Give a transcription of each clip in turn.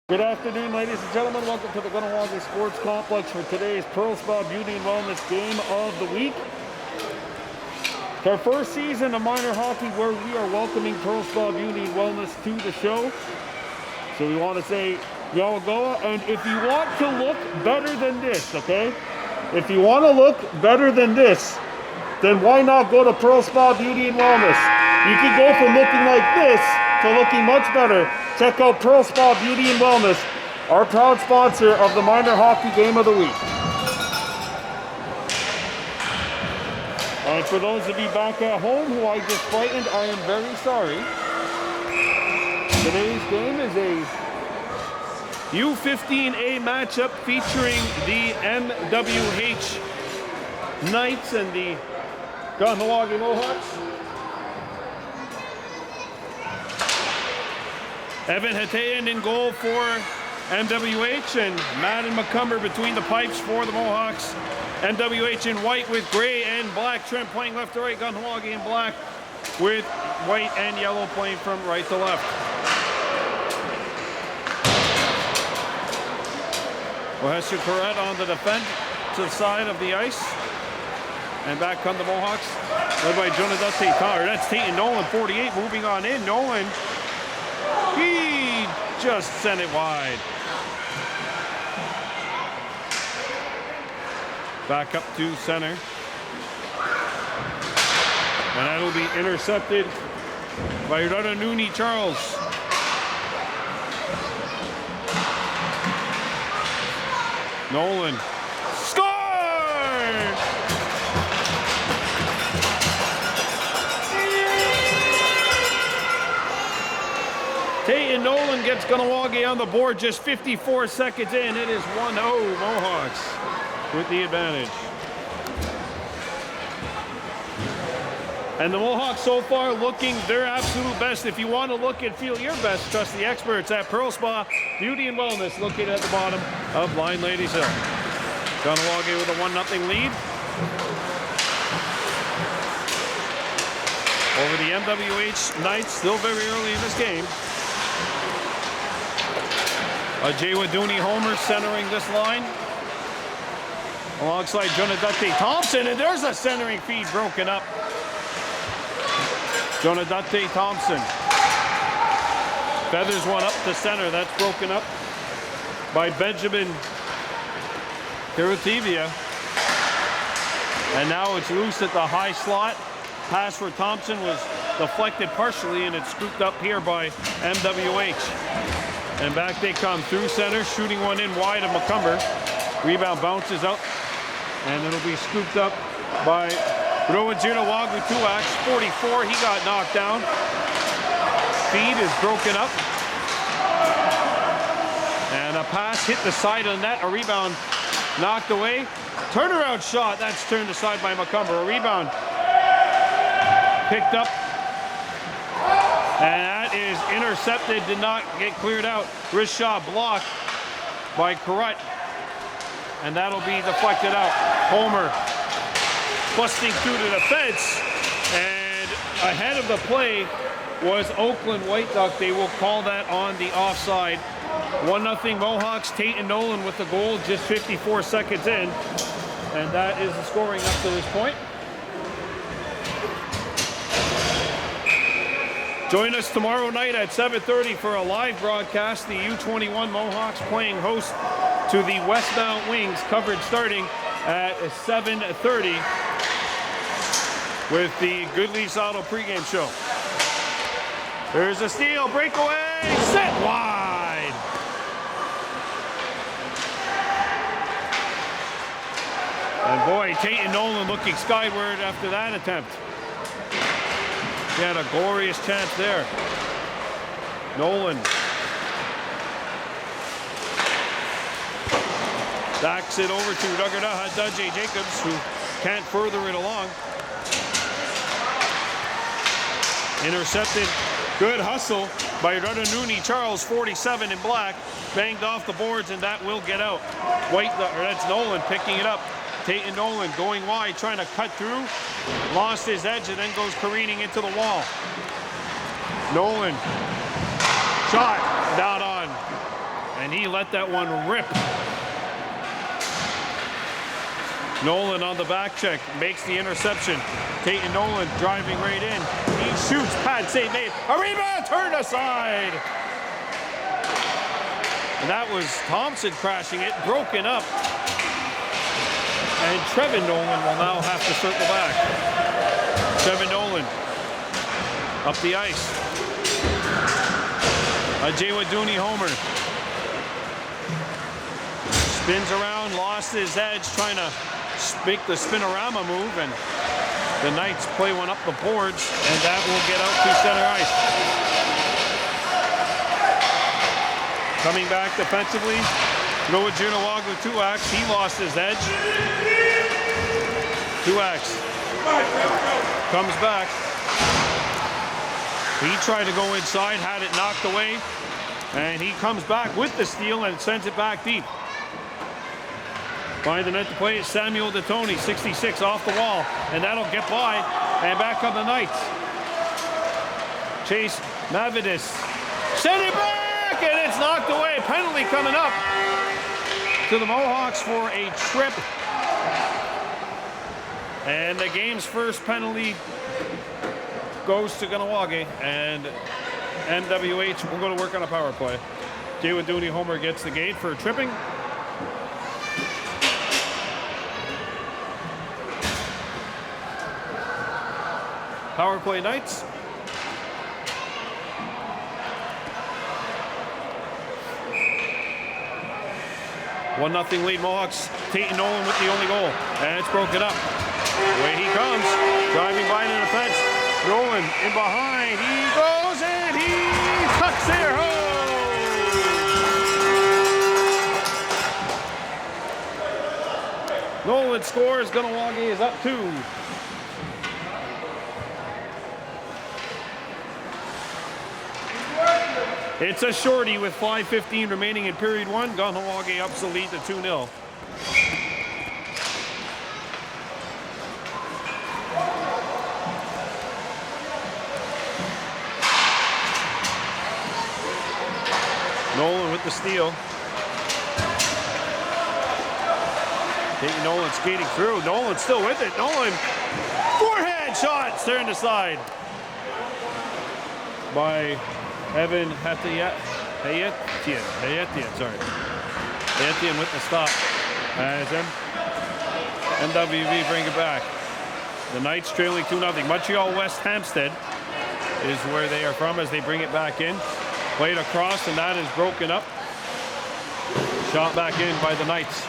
Good afternoon, ladies and gentlemen. Welcome to the Kahnawake Sports Complex for today's Pearl Spa Beauty and Wellness Game of the Week. It's our first season of minor hockey where we are welcoming Pearl Spa Beauty and Wellness to the show. So we want to say Yawagawa, and if you want to look better than this, okay? If you want to look better than this, then why not go to Pearl Spa Beauty and Wellness? You can go from looking like this to looking much better. Check out Pearl Spa Beauty and Wellness, our proud sponsor of the minor hockey game of the week. And for those of you back at home who I just frightened, I am very sorry. Today's game is a U15A matchup featuring the MWH Knights and the Kahnawake Mohawks. Evan Hatean in goal for MWH, and Madden McCumber between the pipes for the Mohawks. MWH in white with gray and black trim playing left to right. Kahnawake in black with white and yellow playing from right to left. Ohesio Corrett on the defensive side of the ice. And back come the Mohawks, led by Jonadate Tar. That's Tate and Nolan, 48, moving on in. Nolan, he just sent it wide. Back up to center. And that'll be intercepted by Ranunui Charles. Nolan, score! Tate and Nolan gets Kahnawake on the board just 54 seconds in. It is 1-0 Mohawks with the advantage. And the Mohawks so far looking their absolute best. If you want to look and feel your best, trust the experts at Pearl Spa Beauty and Wellness, located at the bottom of Blind Ladies Hill. Kahnawake with a 1-0 lead over the MWH Knights, still very early in this game. Jay Waduni Homer centering this line alongside Jonadate Thompson, and there's a centering feed broken up. Jonadate Thompson feathers one up to center. That's broken up by Benjamin Hirutivia. And now it's loose at the high slot. Pass for Thompson was deflected partially, and it's scooped up here by MWH. And back they come through center, shooting one in wide of McCumber. Rebound bounces out, and it'll be scooped up by Rowajuna Wagutuax, 44. He got knocked down. Feed is broken up. And a pass hit the side of the net. A rebound knocked away. Turnaround shot. That's turned aside by McCumber. A rebound picked up. And that is intercepted. Did not get cleared out. Wrist shot blocked by Corrett. And that'll be deflected out. Homer busting through to the fence, and ahead of the play was Oakland White Duck. They will call that on the offside. 1-0 Mohawks. Tate and Nolan with the goal just 54 seconds in, and that is the scoring up to this point. Join us tomorrow night at 7:30 for a live broadcast. The U21 Mohawks playing host to the Westmount Wings, coverage starting at 7:30 with the Good Leafs Auto pregame show. There's a steal, breakaway, set wide. And boy, Tate and Nolan looking skyward after that attempt. He had a glorious chance there. Nolan backs it over to Ragada Hadadje Jacobs, who can't further it along. Intercepted. Good hustle by Ranunui Charles, 47 in black. Banged off the boards, and that will get out. That's Nolan picking it up. Tate and Nolan going wide, trying to cut through. Lost his edge and then goes careening into the wall. Nolan. Shot. Not on. and he let that one rip. Nolan on the back check, makes the interception. Peyton Nolan driving right in. He shoots, pad save made. A rebound, turned aside. And that was Thompson crashing it, broken up. And Trevin Nolan will now have to circle back. Trevin Nolan up the ice. A Jaywaduni homer. Spins around, lost his edge, trying to make the spinorama move, and the Knights play one up the boards, and that will get out to center ice. Coming back defensively, Noah Junawagu Tuax, he lost his edge. Tuax comes back. He tried to go inside, had it knocked away, and he comes back with the steal and sends it back deep. Behind the net to play is Samuel DeToni, 66 off the wall, and that'll get by, and back come the Knights. Chase Mavidis, send it back, and it's knocked away. Penalty coming up to the Mohawks for a trip. And the game's first penalty goes to Kahnawake, and MWH will go to work on a power play. Jaywaduni homer gets the gate for tripping. Power play Knights. One nothing lead Mohawks. Peyton Nolan with the only goal, and it's broken up. Away he comes, driving by into the fence. Nolan in behind. He goes and he tucks there home. Nolan scores. Kahnawake is up 2. It's a shorty with 5:15 remaining in period 1. Kahnawake ups the lead to 2-0. Nolan with the steal. Peyton Nolan skating through. Nolan still with it. Nolan, forehand shot, turned aside by Evan Hayetian, sorry. Hayetian with the stop. As MWV bring it back. The Knights trailing 2-0. Montreal West Hampstead is where they are from as they bring it back in. Played across, and that is broken up. Shot back in by the Knights.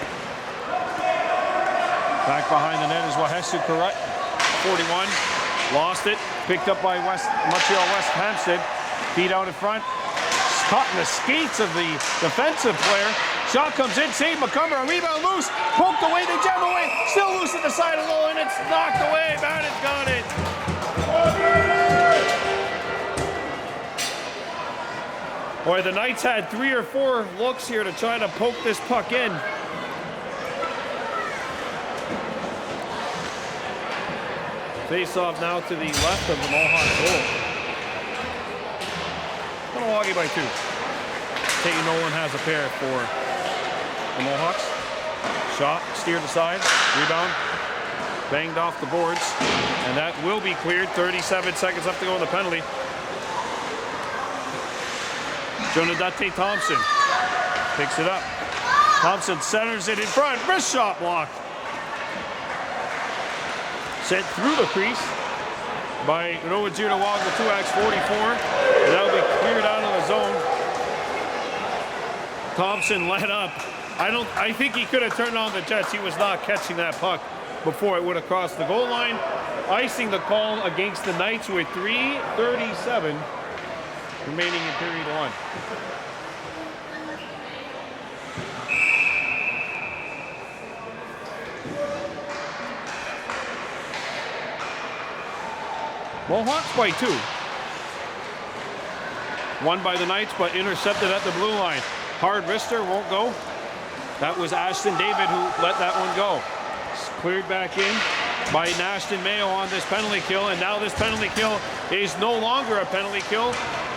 Back behind the net is Wahesu Kurut, 41. Lost it. Picked up by Montreal West Hampstead. Feet out in front. Caught in the skates of the defensive player. Shot comes in. Save McCumber. A rebound loose. Poked away. They jam away. Still loose at the side of the goal, and it's knocked away. Bandit's got it. Boy, the Knights had 3 or 4 looks here to try to poke this puck in. Face off now to the left of the Mohawk goal. Kahnawake by 2. Peyton Nolan has a pair for the Mohawks. Shot, steered aside, rebound, banged off the boards, and that will be cleared. 37 seconds left to go in the penalty. Jonadate Thompson picks it up. Thompson centers it in front. Wrist shot blocked. Sent through the crease by Noah Junawagu Tuax, 44. And that'll be cleared out of the zone. Thompson let up. I think he could have turned on the Jets. He was not catching that puck before it would have crossed the goal line. Icing the call against the Knights with 3:37 remaining in period 1. Mohawks by 2. Won by the Knights, but intercepted at the blue line. Hard wrister won't go. That was Ashton David who let that one go. It's cleared back in by Ashton Mayo on this penalty kill, and now this penalty kill is no longer a penalty kill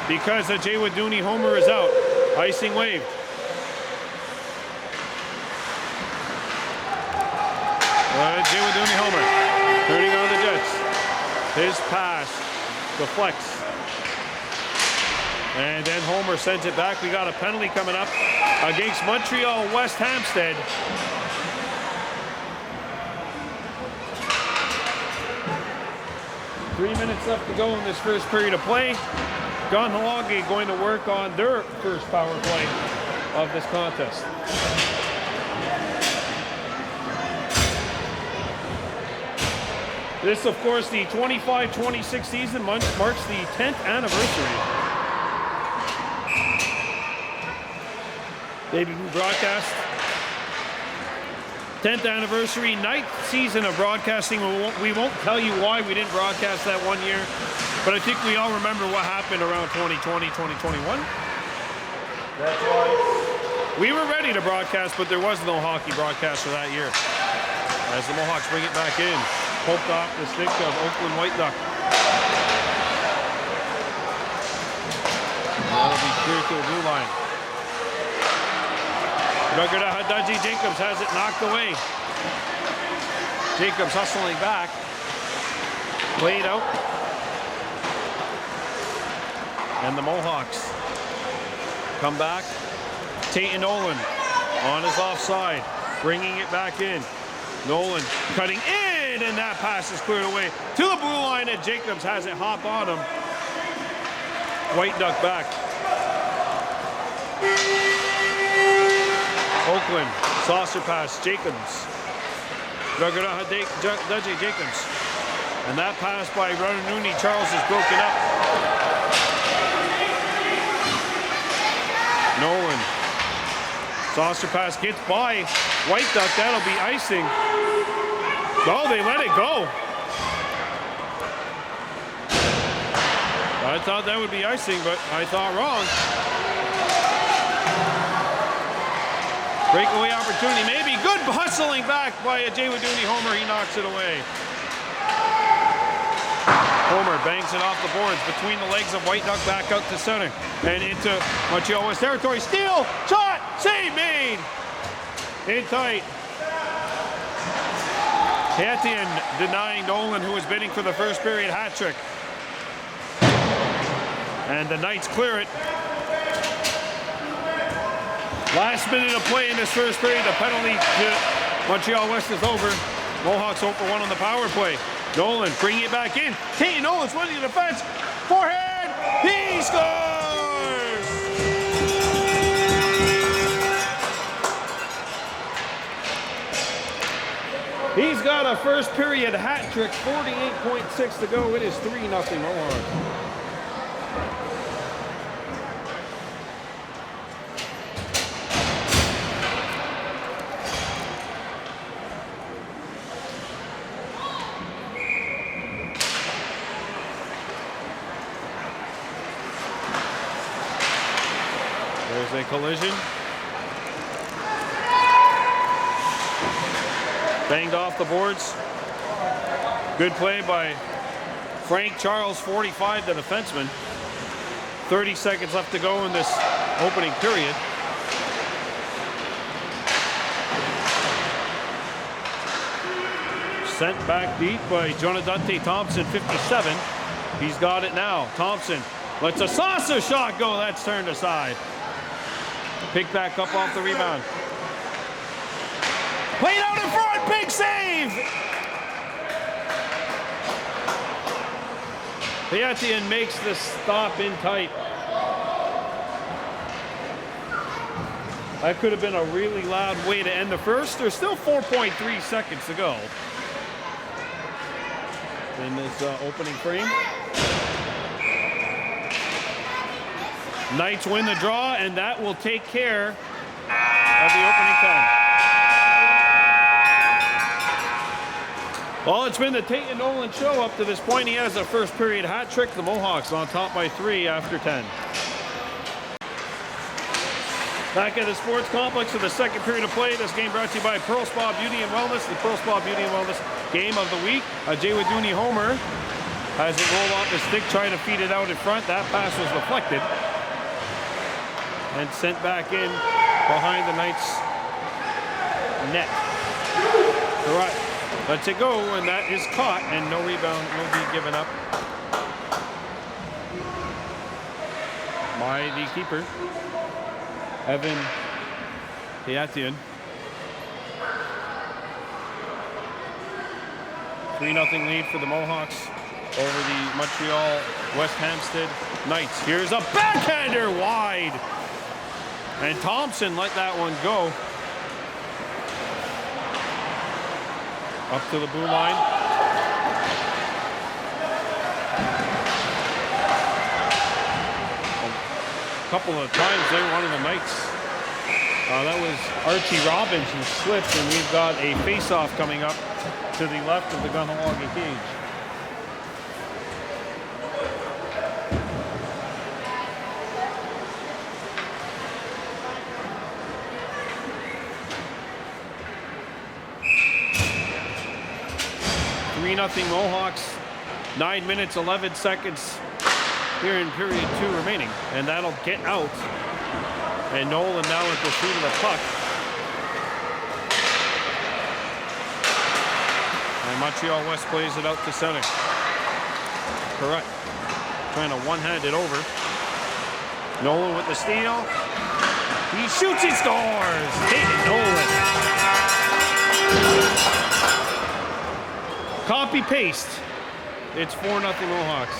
because the Jaywaduni homer is out. Icing waved. Dooney Homer turning on the Jets. His pass deflects. And then Homer sends it back. We got a penalty coming up against Montreal West Hampstead. Three minutes left to go in this first period of play. Kahnawake going to work on their first power play of this contest. This, of course, the 25-26 season marks the 10th anniversary. David, who broadcast 10th anniversary, 9th season of broadcasting. We won't tell you why we didn't broadcast that one year, but I think we all remember what happened around 2020, 2021. That's why we were ready to broadcast, but there was no hockey broadcast for that year. As the Mohawks bring it back in, poked off the stick of Oakland White Duck. That'll be clear to the blue line. Hadaji Jacobs has it knocked away. Jacobs hustling back. Played out. And the Mohawks come back. Tate and Nolan on his offside, bringing it back in. Nolan cutting in, and that pass is cleared away to the blue line, and Jacobs has it hop on him. White Duck back. Oakland, saucer pass, Jacobs. Hadaji Jacobs. And that pass by Ranununi Charles is broken up. Nolan. Saucer pass gets by White Duck. That'll be icing. Oh, they let it go. I thought that would be icing, but I thought wrong. Breakaway opportunity, maybe. Good hustling back by a Dooney Homer. He knocks it away. Homer bangs it off the boards between the legs of White Duck back out to center and into Montreal West territory. Steal, shot, save made. In tight. Etienne denying Nolan, who was bidding for the first period hat trick. And the Knights clear it. Last minute of play in this first period. The penalty to Montreal West is over. Mohawks 0 for 1 on the power play. Nolan bringing it back in. Tate Nolan's winning the defense. Forehand. He scores! He's got a first period hat trick. 48.6 to go. It is 3-0 Mohawks. There's a collision. Banged off the boards. Good play by Frank Charles, 45, the defenseman. 30 seconds left to go in this opening period. Sent back deep by Jonadante Thompson, 57. He's got it now. Thompson lets a saucer shot go. That's turned aside. Picked back up off the rebound. Played out in front. Big save. Etienne makes the stop in tight. That could have been a really loud way to end the first. There's still 4.3 seconds to go in this opening frame. Knights win the draw, and that will take care of the opening 10. Well, it's been the Tate and Nolan show up to this point. He has a first period hat trick. The Mohawks on top by 3 after 10. Back at the sports complex for the second period of play. This game brought to you by Pearl Spa Beauty and Wellness. The Pearl Spa Beauty and Wellness game of the week. Dooney Homer has it roll off the stick, trying to feed it out in front. That pass was deflected and sent back in behind the Knights' net. Lets it go, and that is caught, and no rebound will be given up by the keeper, Evan Piatian. 3-0 lead for the Mohawks over the Montreal West Hampstead Knights. Here's a backhander wide, and Thompson let that one go. Up to the blue line. A couple of times there, one of the Knights. That was Archie Robbins who slipped, and we've got a face-off coming up to the left of the Kahnawake cage. Nothing Mohawks, 9 minutes, 11 seconds here in period 2 remaining. And that'll get out. And Nolan now at the shoot of the puck. And Montreal West plays it out to center. Correct. Trying to one-hand it over. Nolan with the steal. He shoots, he scores! David Nolan. Copy paste. It's 4-0 Mohawks.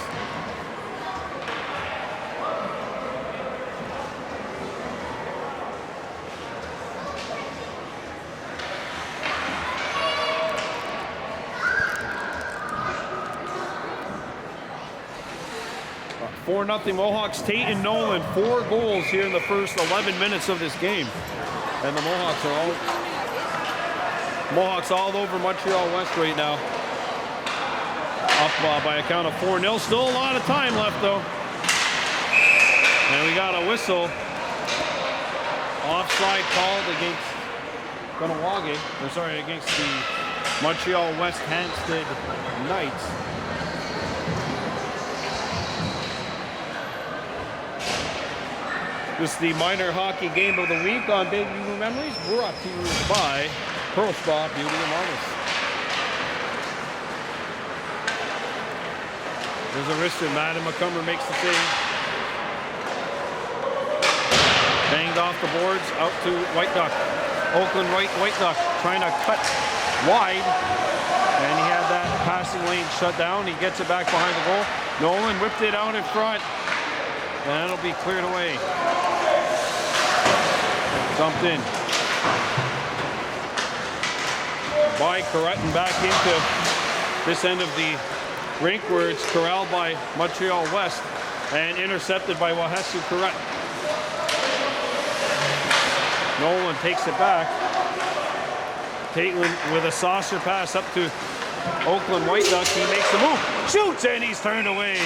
Four 4-0 Mohawks. Tate and Nolan, 4 goals here in the first 11 minutes of this game. And the Mohawks all over Montreal West right now. Up by a count of 4-0. Still a lot of time left, though. And we got a whistle. Offside called against Kahnawake. Or sorry, against the Montreal West Hampstead Knights. This is the minor hockey game of the week on Big Blue Memories, brought to you by Pearl Spa Beauty and Wellness. There's a wrister. Madden McCumber makes the save. Banged off the boards out to White Duck. Oakland White Duck trying to cut wide. And he had that passing lane shut down. He gets it back behind the goal. Nolan whipped it out in front. And it'll be cleared away. Dumped in by Corretton back into this end of the rink where it's corralled by Montreal West and intercepted by Wahesu Corrett. Nolan takes it back. Caitlin with a saucer pass up to Oakland White Duck. He makes the move, shoots, and he's turned away.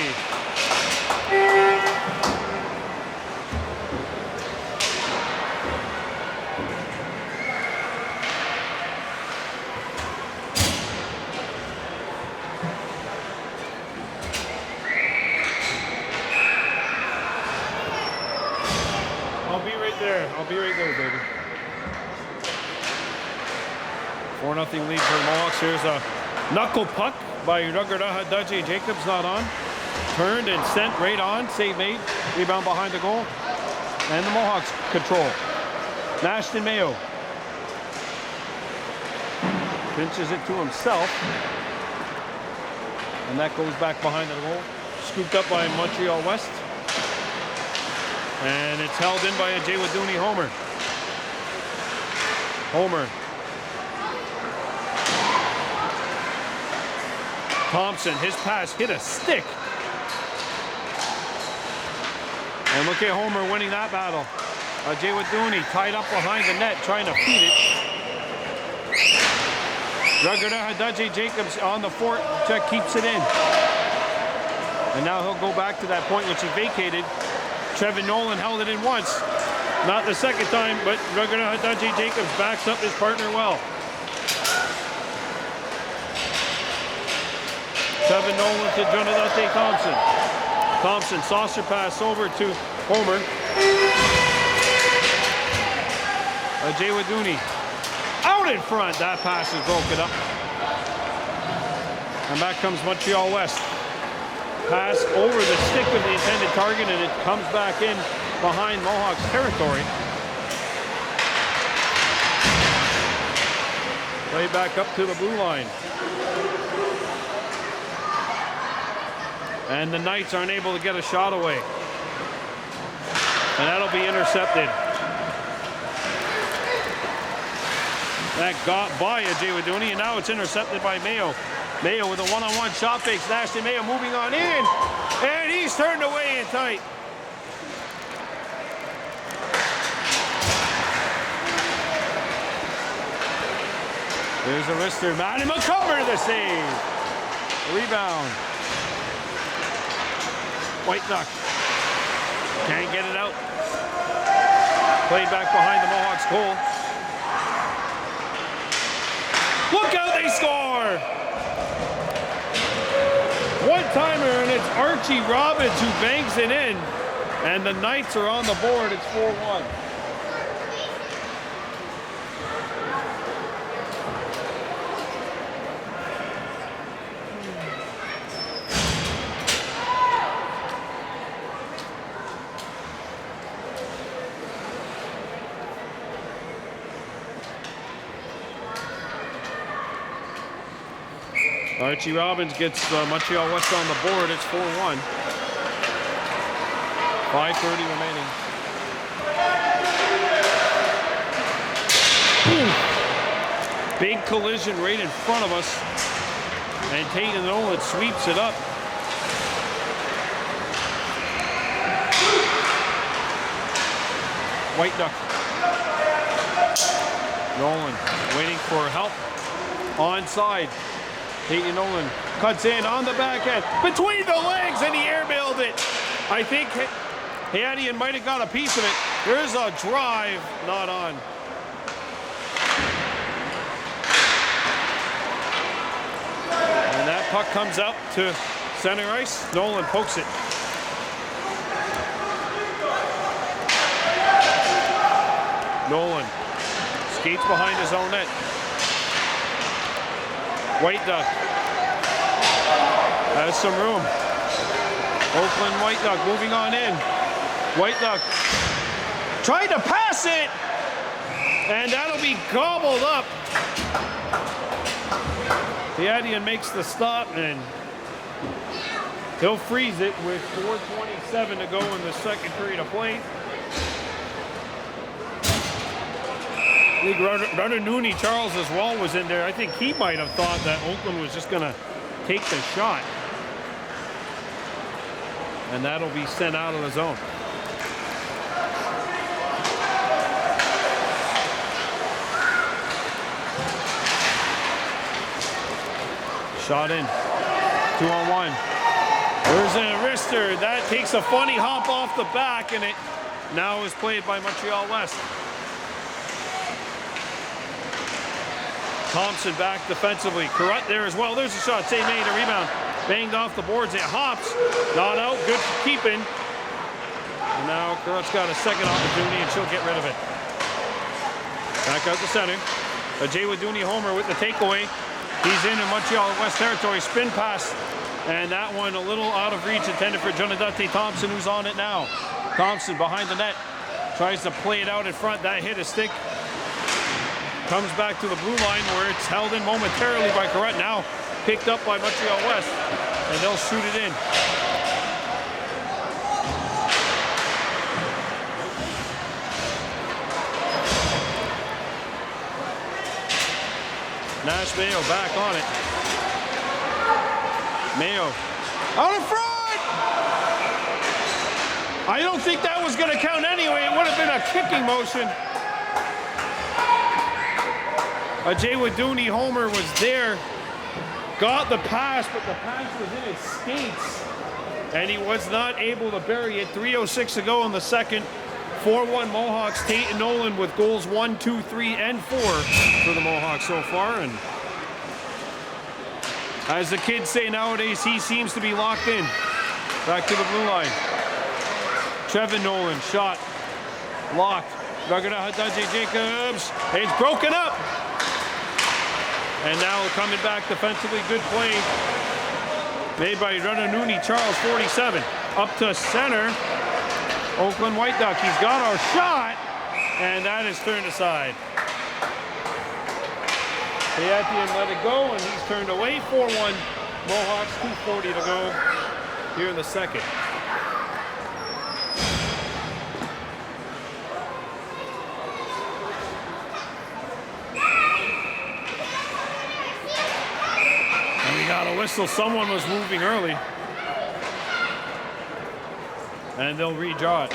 I'll be right there, baby. 4-0 lead for the Mohawks. Here's a knuckle puck by Ruggerdaha Dudjay Jacobs, not on. Turned and sent right on. Save made. Rebound behind the goal. And the Mohawks control. Nashton Mayo pinches it to himself. And that goes back behind the goal. Scooped up by Montreal West. And it's held in by a Jaywaduni Homer. Thompson, his pass hit a stick. And look at Homer winning that battle. Jaywaduni tied up behind the net trying to feed it. Ruggerdaha Dudjay Jacobs on the fort, keeps it in. And now he'll go back to that point which he vacated. Trevin Nolan held it in once. Not the second time, but Ruggerdaha Dudjay Jacobs backs up his partner well. Trevin Nolan to Jonathan Thompson. Thompson, saucer pass over to Homer. Jaywaduni out in front. That pass is broken up. And back comes Montreal West. Pass over the stick of the intended target, and it comes back in behind Mohawks territory. Play back up to the blue line. And the Knights aren't able to get a shot away. And that'll be intercepted. That got by Ajay Waduni, and now it's intercepted by Mayo. Mayo with a one-on-one shot fakes. Nasty Mayo moving on in, and he's turned away in tight. There's a wrister. Matty McCumber the save. Rebound. White Duck. Can't get it out. Played back behind the Mohawks goal. Look out, they score! One-timer, and it's Archie Robbins who bangs it in. And the Knights are on the board. It's 4-1. Archie Robbins gets Montreal West on the board. It's 4-1. 5:30 remaining. Big collision right in front of us. And Tate and Nolan sweeps it up. White Duck. Nolan waiting for help. Onside. Tate Nolan cuts in on the backhand, between the legs, and he airmailed it. I think Hayadian might have got a piece of it. There's a drive, not on. And that puck comes out to center ice. Nolan pokes it. Nolan skates behind his own net. White Duck has some room. Oakland White Duck moving on in. White Duck trying to pass it, and that'll be gobbled up. The Adian makes the stop, and he'll freeze it with 4:27 to go in the second period of play. I think Radununi Charles as well was in there. I think he might have thought that Oakland was just going to take the shot. And that'll be sent out of the zone. Shot in. 2-on-1. There's a wrister. That takes a funny hop off the back, and it now is played by Montreal West. Thompson back defensively. Carrot there as well. There's a shot. Save made. A rebound. Banged off the boards. It hops. Not out. Good for keeping. And now Carrot's got a second opportunity, and she'll get rid of it. Back out to center. Ajay Waduni Homer with the takeaway. He's in Montreal West territory. Spin pass. And that one a little out of reach, intended for Jonadate Thompson, who's on it now. Thompson behind the net. Tries to play it out in front. That hit a stick. Comes back to the blue line where it's held in momentarily by Carrot. Now picked up by Montreal West. And they'll shoot it in. Nash Mayo back on it. Mayo out in front! I don't think that was going to count anyway. It would have been a kicking motion. Ajay Waduni Homer was there, got the pass, but the pass was in his skates, and he was not able to bury it. 3:06 to go in the second. 4-1 Mohawks. Tate and Nolan with goals 1, 2, 3, and 4 for the Mohawks so far. And as the kids say nowadays, he seems to be locked in. Back to the blue line. Trevin Nolan, shot, blocked. Raghunath Hadaji Jacobs. It's broken up. And now coming back defensively, good play Made by Runanuni Charles, 47. Up to center. Oakland White Duck. He's got our shot. And that is turned aside. Kahnawake let it go, and he's turned away. 4-1 Mohawks, 2:40 to go here in the second. And we got a whistle. Someone was moving early. And they'll redraw it.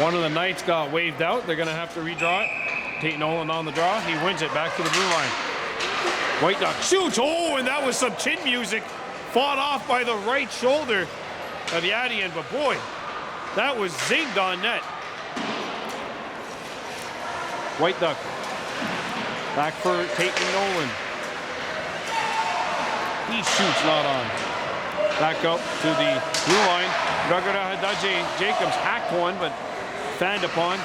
One of the Knights got waved out. They're going to have to redraw it. Tate Nolan on the draw. He wins it back to the blue line. White Duck shoots. Oh, and that was some chin music. Fought off by the right shoulder of Yadian. But boy, that was zigged on net. White Duck. Back for Tate Nolan. He shoots, not on. Back up to the blue line. Ragara Hadaje Jacobs hacked one, but fanned upon.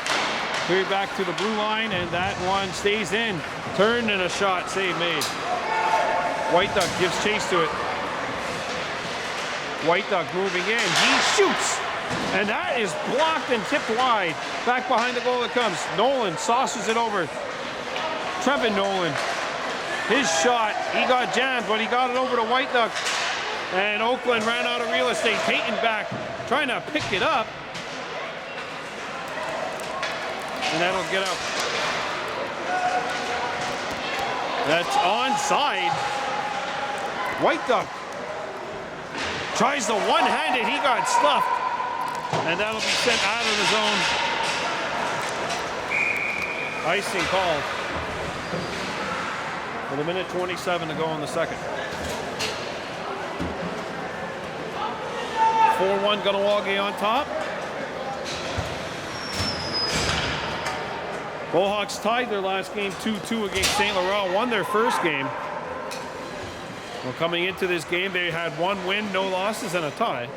Cleared back to the blue line, and that one stays in. Turn and a shot. Save made. White Duck gives chase to it. White Duck moving in. He shoots. And that is blocked and tipped wide. Back behind the goal it comes. Nolan sauces it over. Trevin Nolan. His shot. He got jammed, but he got it over to White Duck. And Oakland ran out of real estate. Peyton back, trying to pick it up. And that'll get out. That's onside. White Duck tries the one-handed. He got stuffed. And that'll be sent out of the zone. Icing called. With a minute 27 to go in the second. 4-1 Kahnawake on top. Mohawks tied their last game 2-2 against St. Laurent, won their first game. Well, coming into this game, they had one win, no losses, and a tie.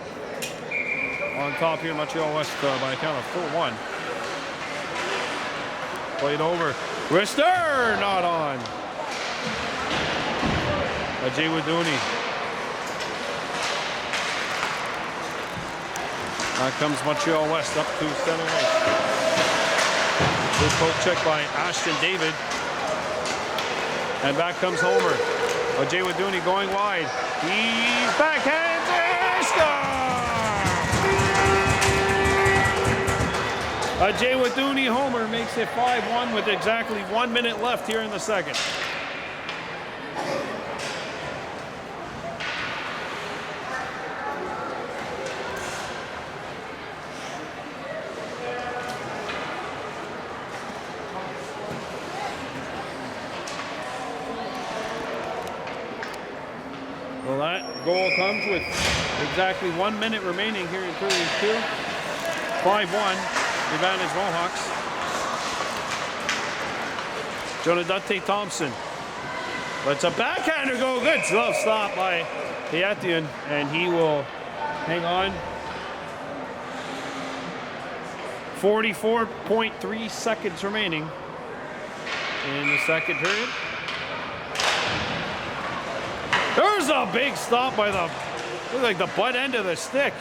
On top here, Montreal West by a count of 4-1. Played over. Rister, not on. Ajay Waduni. Now comes Montreal West up to center ice. Good poke check by Ashton David. And back comes Homer. Ajay Waduni going wide. He's backhand score! Ajay Waduni Homer makes it 5-1 with exactly 1 minute left here in the second. Well, that goal comes with exactly 1 minute remaining here in period 2. 5-1, advantage Mohawks. Jonadate Thompson lets a backhander go. Good glove stop by Kahnawake, and he will hang on. 44.3 seconds remaining in the second period. There's a big stop by the, looks like the butt end of the stick.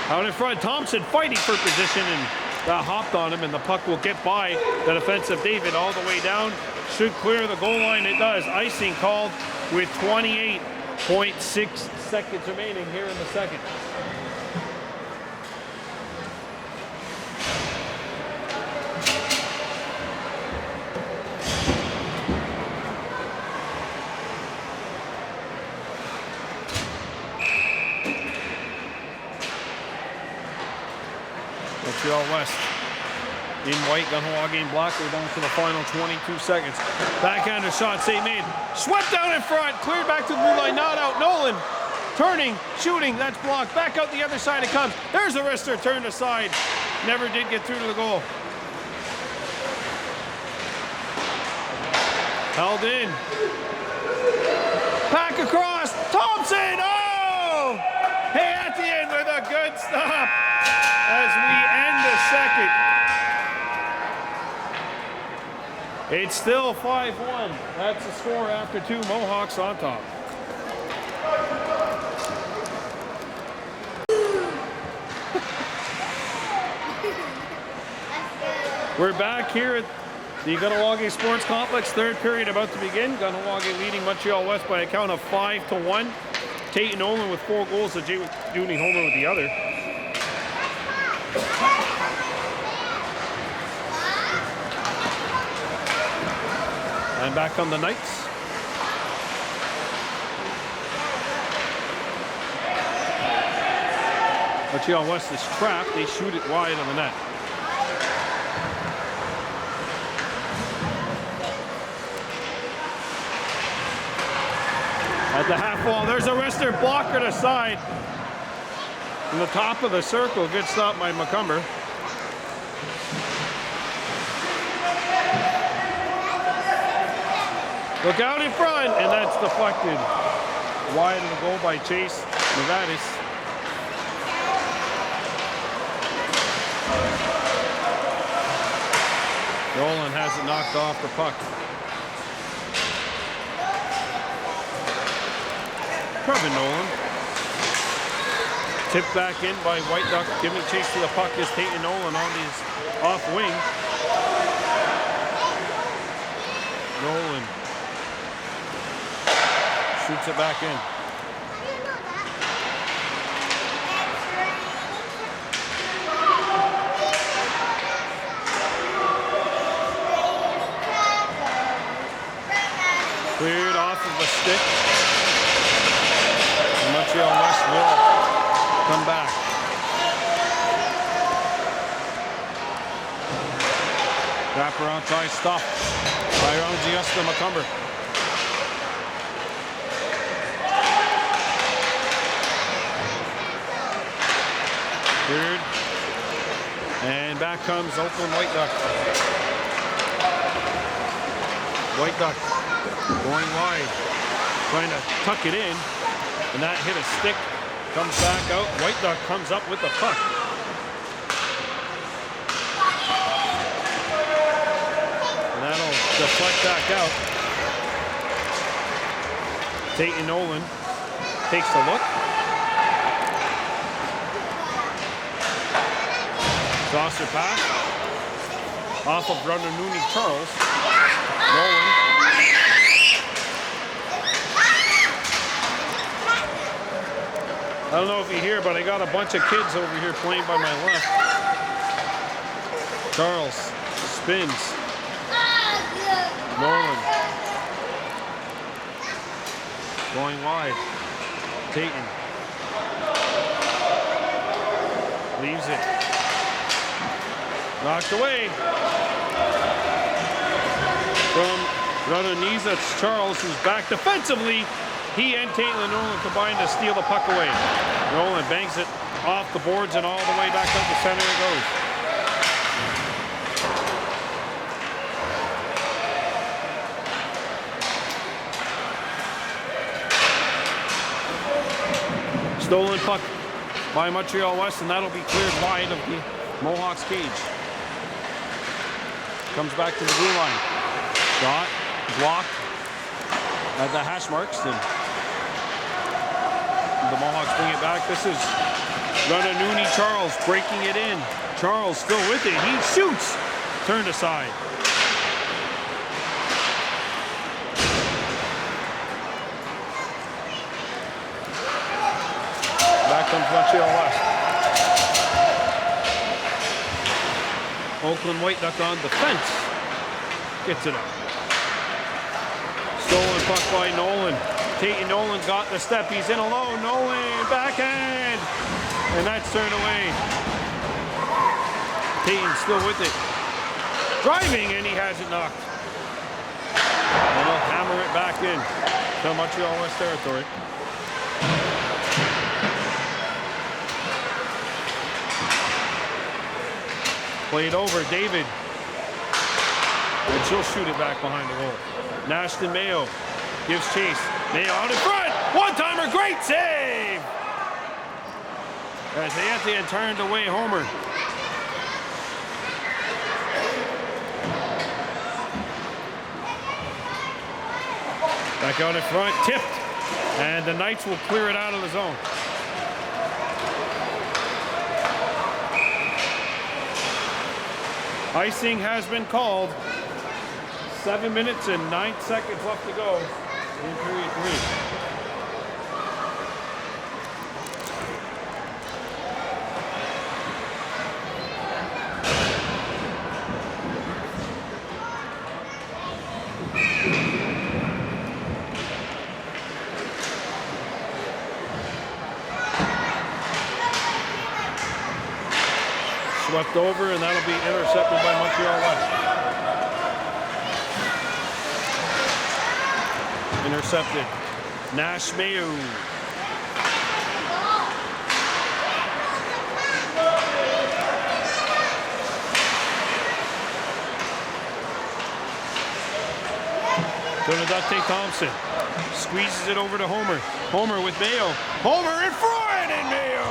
Out in front, Thompson fighting for position, and that hopped on him, and the puck will get by the defensive David all the way down. Should clear the goal line. It does. Icing called with 28.6 seconds remaining here in the second. Montreal West in white, Kahnawake in black. We're down to the final 22 seconds. Backhander shot, save made. Swept down in front, cleared back to the blue line, not out. Nolan turning, shooting, that's blocked. Back out the other side it comes. There's the wrister, turned aside. Never did get through to the goal. Held in. Pack across, Thompson, oh! Hey, at the end with a good stop as we end the second. It's still 5-1. That's the score after 2. Mohawks on top. We're back here at the Kahnawake Sports Complex. Third period about to begin. Kahnawake leading Montreal West by a count of 5-1. Tate Nolan with 4 goals. So Junie Homer with the other. And back come the Knights. Montreal West is trapped. They shoot it wide on the net. At the half wall, there's a wrister blocker to side. In the top of the circle, good stop by McCumber. Look out in front, and that's deflected. Wide of the goal by Chase Nevadis. Nolan has it knocked off the puck. Probably Nolan. Tipped back in by White Duck, giving chase to the puck is Tate Nolan on his off wing. Nolan shoots it back in. Cleared off of the stick. And Montreal West will come back. Wraparound try stop by Rangiusta McCumber. Cleared. And back comes Oakland White Duck. White Duck going wide, trying to tuck it in, and that hit a stick, comes back out. White Duck comes up with the puck. And that'll deflect back out. Tate Nolan takes a look. Saucer pass off of runner Nooney Charles. Nolan. I don't know if you hear, but I got a bunch of kids over here playing by my left. Charles spins. Nolan. Going wide. Tatum. Leaves it. Knocked away. From Runanese, that's Charles, who's back defensively. He and Caitlin Nolan combined to steal the puck away. Nolan bangs it off the boards and all the way back up the center it goes. Stolen puck by Montreal West, and that'll be cleared wide of the Mohawks cage. Comes back to the blue line. Shot, blocked at the hash marks, and the Mohawks bring it back. This is Runanooney Charles breaking it in. Charles still with it. He shoots. Turned aside. Back comes Montreal West. Oakland White Duck on defense. Gets it up. Stolen puck by Nolan. Tate Nolan got the step. He's in alone. Nolan backhand. And that's turned away. Tate's still with it. Driving, and he has it knocked. And he'll hammer it back in to Montreal West territory. Played over, David. And she'll shoot it back behind the goal. Nashton Mayo gives chase. Mayo out in front. One-timer, great save! As Anthony had turned away Homer. Back out in front, tipped. And the Knights will clear it out of the zone. Icing has been called. 7 minutes and 9 seconds left to go in period 3. Swept over, and that'll be intercepted by Montreal West. Intercepted. Nash Mayo. Kahnawake Thompson squeezes it over to Homer. Homer with Mayo. Homer in front, and Mayo.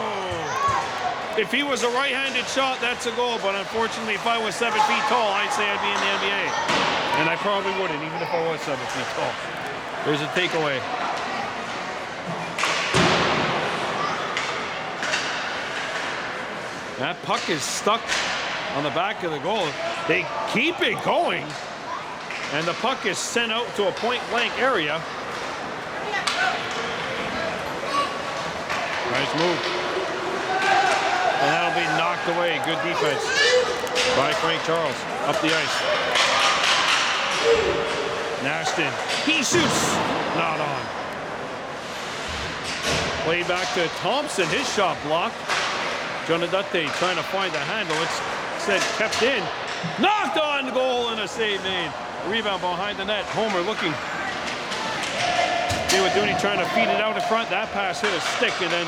If he was a right-handed shot, that's a goal. But unfortunately, if I was 7 feet tall, I'd say I'd be in the NBA. And I probably wouldn't, even if I was 7 feet tall. There's a takeaway. That puck is stuck on the back of the goal. They keep it going. And the puck is sent out to a point-blank area. Nice move. And that'll be knocked away. Good defense by Frank Charles. Up the ice. Nashton. He shoots. Not on. Played back to Thompson. His shot blocked. Kahnawake trying to find the handle. It's said kept in. Knocked on goal and a save made. Rebound behind the net. Homer looking. See what Dooney trying to feed it out in front. That pass hit a stick and then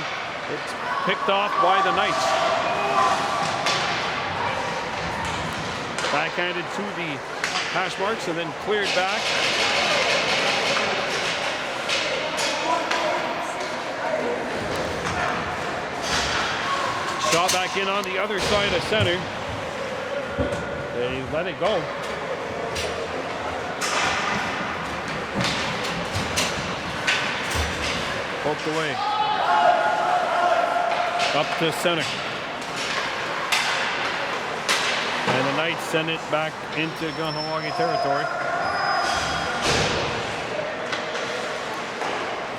it's picked off by the Knights. Backhanded to the hash marks and then cleared back. Shot back in on the other side of center. They let it go. Poked away. Up to center. And the Knights send it back into Kahnawake territory.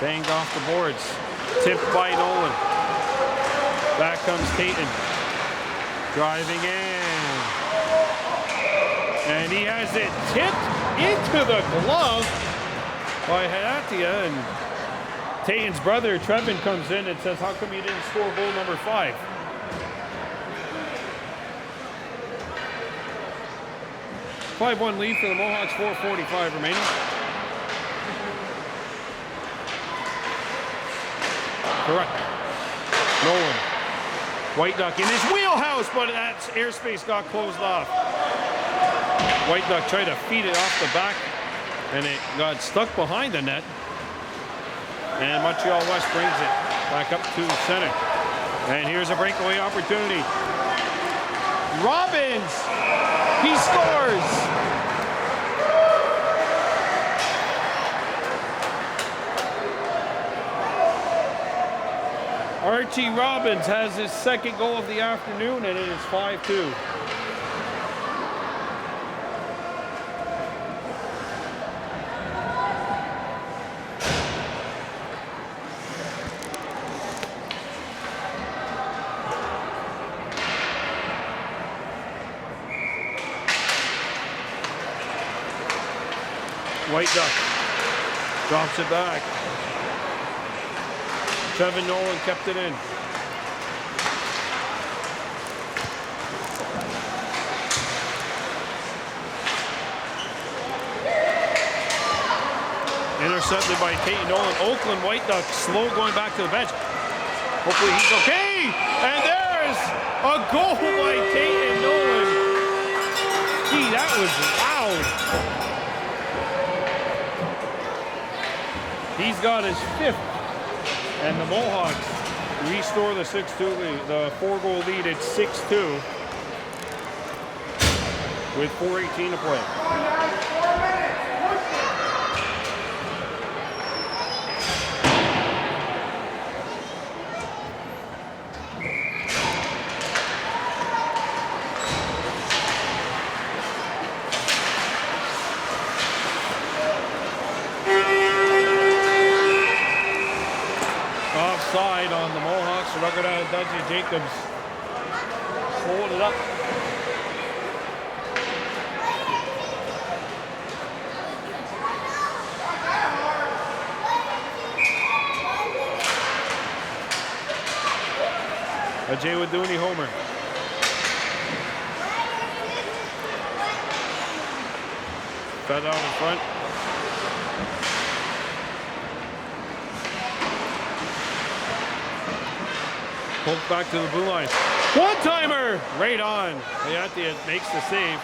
Banged off the boards. Tipped by Nolan. Back comes Peyton. Driving in. And he has it tipped into the glove by Hayatia. And Tatan's brother, Trevin, comes in and says, how come you didn't score goal number 5? Five-1 lead for the Mohawks, 4:45 remaining. Correct. Nolan. White Duck in his wheelhouse, but that airspace got closed off. White Duck tried to feed it off the back, and it got stuck behind the net. And Montreal West brings it back up to center. And here's a breakaway opportunity. Robbins! He scores! Archie Robbins has his second goal of the afternoon, and it is 5-2. White Duck drops it back. Trevin Nolan kept it in. Intercepted by Tate Nolan. Oakland White Duck slow going back to the bench. Hopefully he's okay. And there's a goal by Tate Nolan. Gee, that was loud. He's got his 5th. And the Mohawks restore the 6-2 lead, the 4-goal lead at 6-2 with 4:18 to play. Took it out of Dudley Jacobs. Hold it up. A Jay Wadooney homer. Fed out in front. Pulled back to the blue line. One-timer! Right on. Leontia makes the save.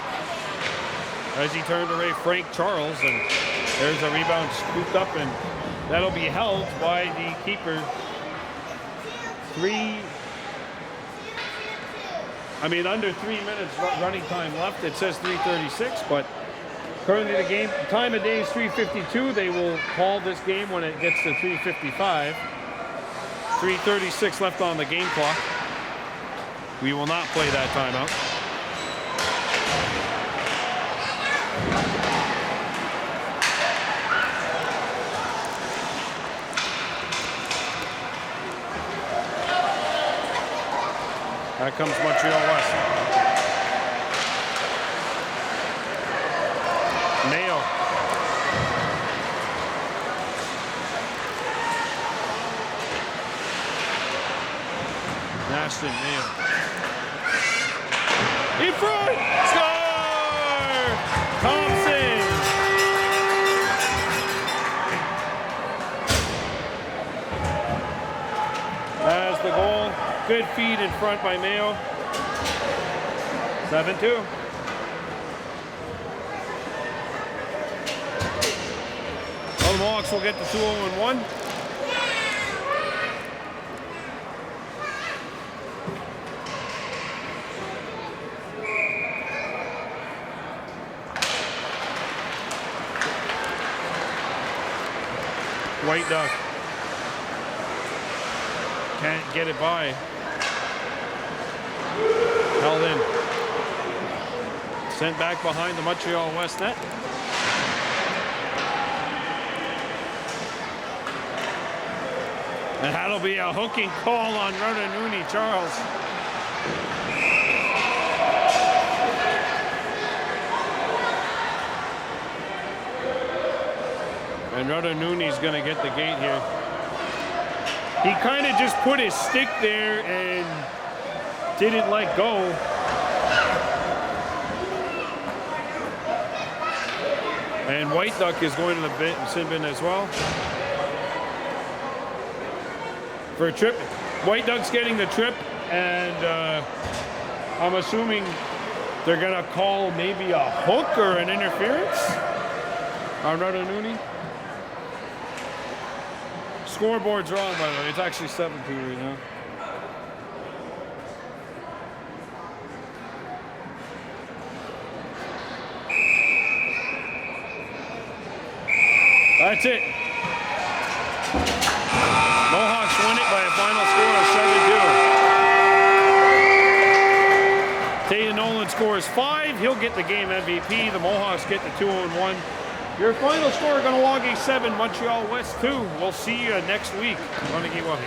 As he turned to Frank Charles, and there's a rebound scooped up, and that'll be held by the keeper. Under 3 minutes running time left. It says 3:36, but currently the game time of day is 3:52. They will call this game when it gets to 3:55. 3:36 left on the game clock. We will not play that timeout. That comes Montreal West. Mayo. Ashton Mayo. In front! Score! Thompson! That's the goal. Good feed in front by Mayo. 7-2. Well, the Mohawks will get the 2-0-1. White Duck can't get it by. Held in. Sent back behind the Montreal West net. And that'll be a hooking call on Rodanouni Charles. And Rodanouni's going to get the gate here. He kind of just put his stick there and didn't let go. And White Duck is going to the sin bin as well. For a trip. White Duck's getting the trip, and I'm assuming they're going to call maybe a hook or an interference on Rodanouni. Scoreboard's wrong, by the way. It's actually 7-2 right now. That's it. Mohawks win it by a final score of 7-2. Taylor Nolan scores 5. He'll get the game MVP. The Mohawks get the 2-1. Your final score, Kahnawake 7, Montreal West 2. We'll see you next week. Kahnawake.